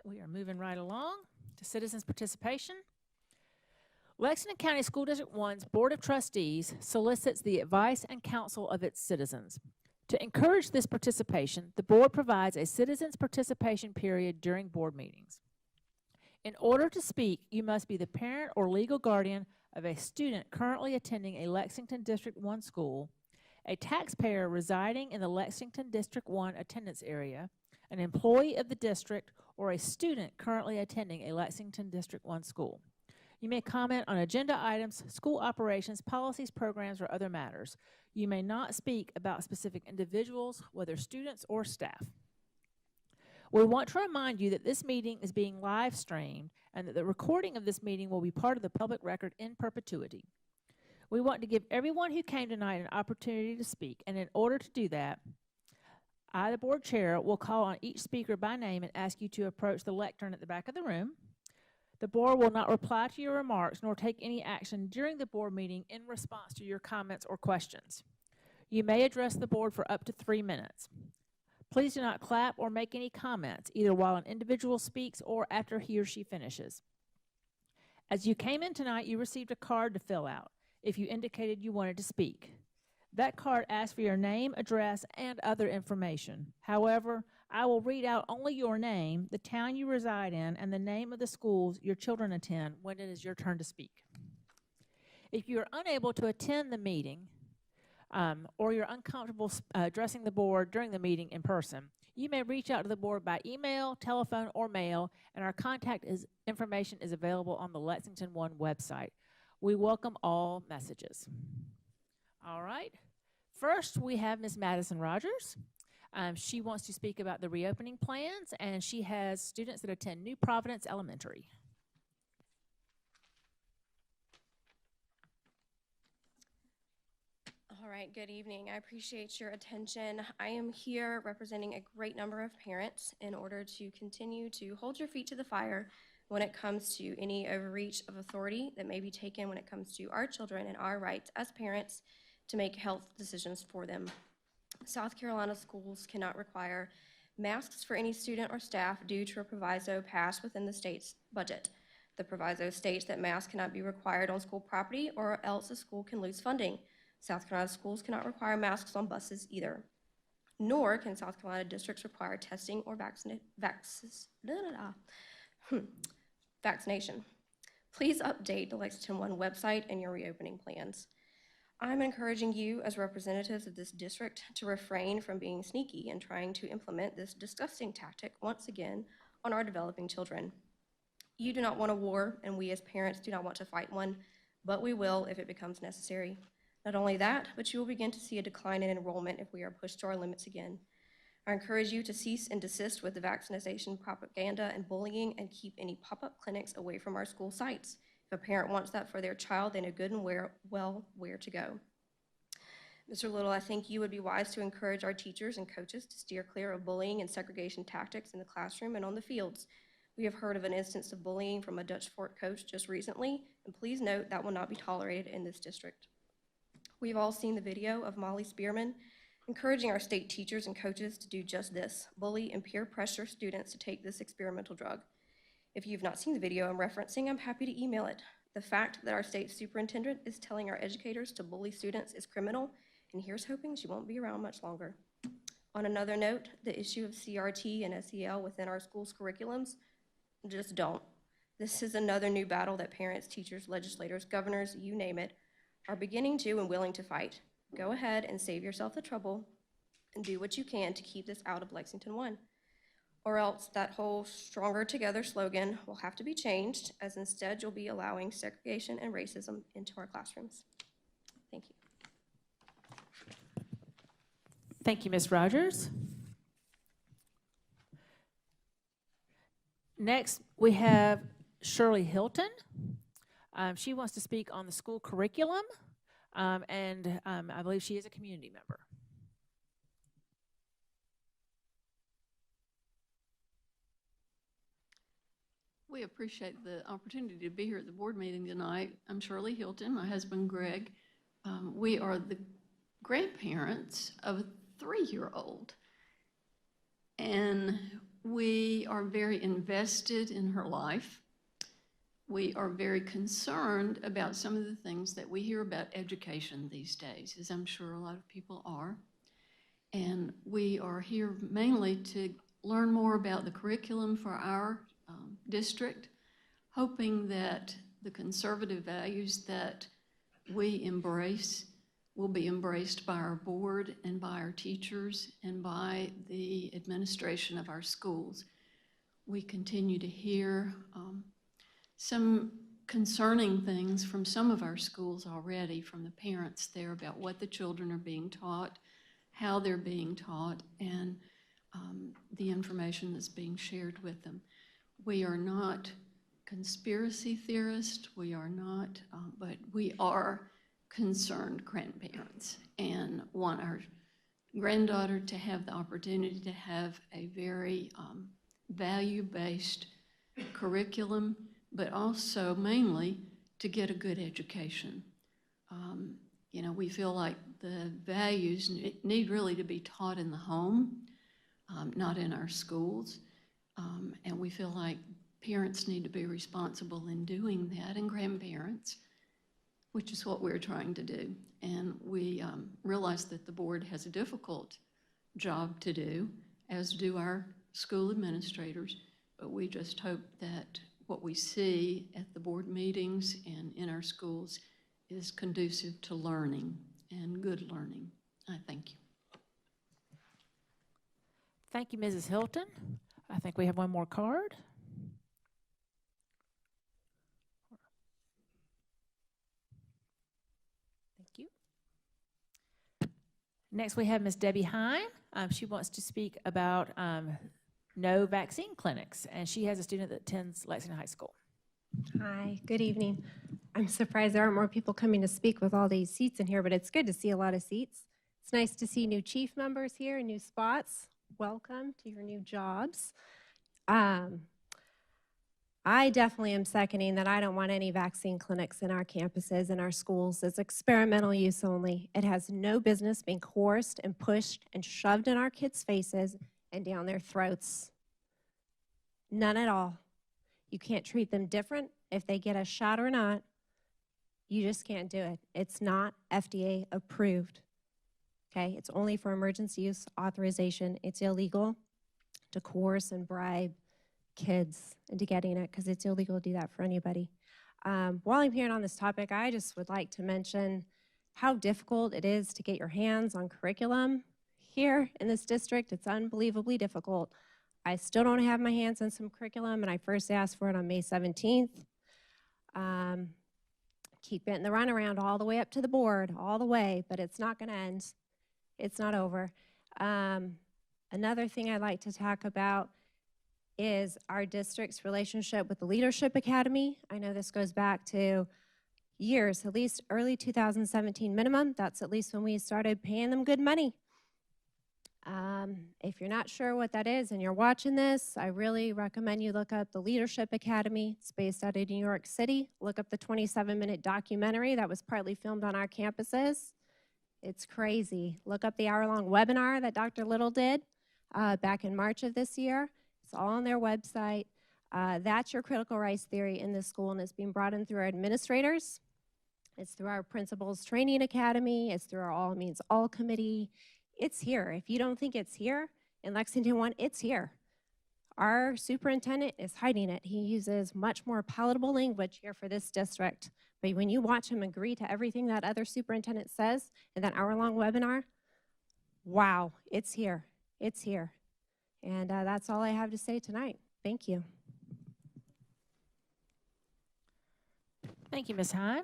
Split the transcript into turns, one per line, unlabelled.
We are moving right along to citizens' participation. Lexington County School District One's Board of Trustees solicits the advice and counsel of its citizens. To encourage this participation, the board provides a citizens' participation period during board meetings. In order to speak, you must be the parent or legal guardian of a student currently attending a Lexington District 1 school, a taxpayer residing in the Lexington District 1 attendance area, an employee of the district, or a student currently attending a Lexington District 1 school. You may comment on agenda items, school operations, policies, programs, or other matters. You may not speak about specific individuals, whether students or staff. We want to remind you that this meeting is being live streamed and that the recording of this meeting will be part of the public record in perpetuity. We want to give everyone who came tonight an opportunity to speak, and in order to do that, I, the board chair, will call on each speaker by name and ask you to approach the lectern at the back of the room. The board will not reply to your remarks nor take any action during the board meeting in response to your comments or questions. You may address the board for up to 3 minutes. Please do not clap or make any comments, either while an individual speaks or after he or she finishes. As you came in tonight, you received a card to fill out if you indicated you wanted to speak. That card asks for your name, address, and other information. However, I will read out only your name, the town you reside in, and the name of the schools your children attend when it is your turn to speak. If you are unable to attend the meeting, or you're uncomfortable addressing the board during the meeting in person, you may reach out to the board by email, telephone, or mail, and our contact information is available on the Lexington One website. We welcome all messages. All right. First, we have Ms. Madison Rogers. She wants to speak about the reopening plans, and she has students that attend New Providence Elementary.
All right, good evening. I appreciate your attention. I am here representing a great number of parents in order to continue to hold your feet to the fire when it comes to any overreach of authority that may be taken when it comes to our children and our rights as parents to make health decisions for them. South Carolina schools cannot require masks for any student or staff due to a proviso passed within the state's budget. The proviso states that masks cannot be required on school property or else the school can lose funding. South Carolina schools cannot require masks on buses either, nor can South Carolina districts require testing or vaccination. Please update the Lexington One website and your reopening plans. I'm encouraging you as representatives of this district to refrain from being sneaky and trying to implement this disgusting tactic once again on our developing children. You do not want a war, and we as parents do not want to fight one, but we will if it becomes necessary. Not only that, but you will begin to see a decline in enrollment if we are pushed to our limits again. I encourage you to cease and desist with the vaccination propaganda and bullying and keep any pop-up clinics away from our school sites. If a parent wants that for their child, they know good and where to go. Mr. Little, I think you would be wise to encourage our teachers and coaches to steer clear of bullying and segregation tactics in the classroom and on the fields. We have heard of an instance of bullying from a Dutch Fort coach just recently, and please note that will not be tolerated in this district. We've all seen the video of Molly Spearman encouraging our state teachers and coaches to do just this, bully and peer pressure students to take this experimental drug. If you've not seen the video I'm referencing, I'm happy to email it. The fact that our state superintendent is telling our educators to bully students is criminal, and here's hoping she won't be around much longer. On another note, the issue of CRT and SEL within our schools' curriculums, just don't. This is another new battle that parents, teachers, legislators, governors, you name it, are beginning to and willing to fight. Go ahead and save yourself the trouble and do what you can to keep this out of Lexington One. Or else that whole stronger together slogan will have to be changed, as instead you'll be allowing segregation and racism into our classrooms. Thank you.
Thank you, Ms. Rogers. Next, we have Shirley Hilton. She wants to speak on the school curriculum, and I believe she is a community member.
We appreciate the opportunity to be here at the board meeting tonight. I'm Shirley Hilton, my husband Greg. We are the grandparents of a 3-year-old. And We are very invested in her life. We are very concerned about some of the things that we hear about education these days, as I'm sure a lot of people are. And we are here mainly to learn more about the curriculum for our district, hoping that the conservative values that we embrace will be embraced by our board and by our teachers and by the administration of our schools. We continue to hear some concerning things from some of our schools already, from the parents there, about what the children are being taught, how they're being taught, and the information that's being shared with them. We are not conspiracy theorists, we are not, but we are concerned grandparents and want our granddaughter to have the opportunity to have a very value-based curriculum, but also mainly to get a good education. You know, we feel like the values need really to be taught in the home, not in our schools. And we feel like parents need to be responsible in doing that, and grandparents, which is what we're trying to do. And we realize that the board has a difficult job to do, as do our school administrators, but we just hope that what we see at the board meetings and in our schools is conducive to learning and good learning. I thank you.
Thank you, Mrs. Hilton. I think we have one more card. Thank you. Next, we have Ms. Debbie Hine. She wants to speak about no vaccine clinics, and she has a student that attends Lexington High School.
Hi, good evening. I'm surprised there aren't more people coming to speak with all these seats in here, but it's good to see a lot of seats. It's nice to see new chief members here, new spots. Welcome to your new jobs. I definitely am seconding that. I don't want any vaccine clinics in our campuses and our schools. It's experimental use only. It has no business being coerced and pushed and shoved in our kids' faces and down their throats. None at all. You can't treat them different if they get a shot or not. You just can't do it. It's not FDA approved. Okay, it's only for emergency use authorization. It's illegal to coerce and bribe kids into getting it, because it's illegal to do that for anybody. While I'm here on this topic, I just would like to mention how difficult it is to get your hands on curriculum here in this district. It's unbelievably difficult. I still don't have my hands on some curriculum, and I first asked for it on May 17th. Keep getting the runaround all the way up to the board, all the way, but it's not going to end. It's not over. Another thing I'd like to talk about is our district's relationship with the Leadership Academy. I know this goes back to years, at least early 2017 minimum. That's at least when we started paying them good money. If you're not sure what that is and you're watching this, I really recommend you look up the Leadership Academy. It's based out of New York City. Look up the 27-minute documentary that was partly filmed on our campuses. It's crazy. Look up the hour-long webinar that Dr. Little did back in March of this year. It's all on their website. That's your critical race theory in this school, and it's being brought in through our administrators. It's through our Principals Training Academy. It's through our All Means All Committee. It's here. If you don't think it's here in Lexington One, it's here. Our superintendent is hiding it. He uses much more palatable language here for this district. But when you watch him agree to everything that other superintendent says in that hour-long webinar, wow, it's here. It's here. And that's all I have to say tonight. Thank you.
Thank you, Ms. Hine.